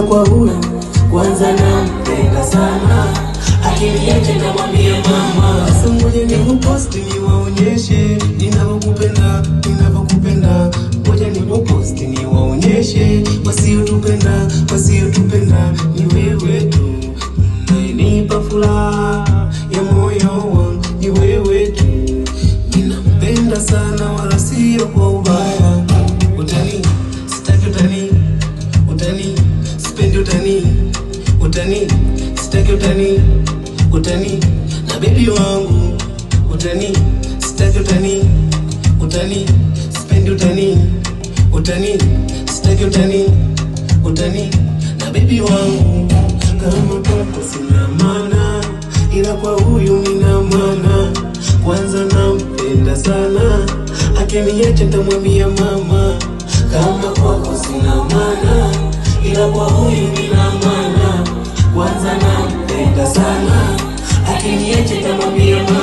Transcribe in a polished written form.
Kwa huyu kwanza nampenda sana, akiniacha nitamwambia mama. Sasa ngoja nikuposti niwaonyeshe ninavyokupenda, ninavyokupenda. Ngoja nikuposti niwaonyeshe wasiotupenda, wasiotupenda. Ni wewe tu unayenipa furaha ya moyo wangu, ni wewe tu. Ninampenda sana wala sio kwa ubaya. Utani, sitaki utani, utani, sipendi utani, utani, sitaki utani, utani, na baby wangu. Utani, sitaki utani, utani, sipendi utani, utani, sitaki utani, utani, na baby wangu. Kama kwako sina maana, ila kwa huyu nina maana. Kwanza nampenda sana, akiniacha nitamwambia mama. Kama kwako sina maana, ila kwa huyu nina maana. Kwanza nampenda sana, akiniacha nitamwambia mama.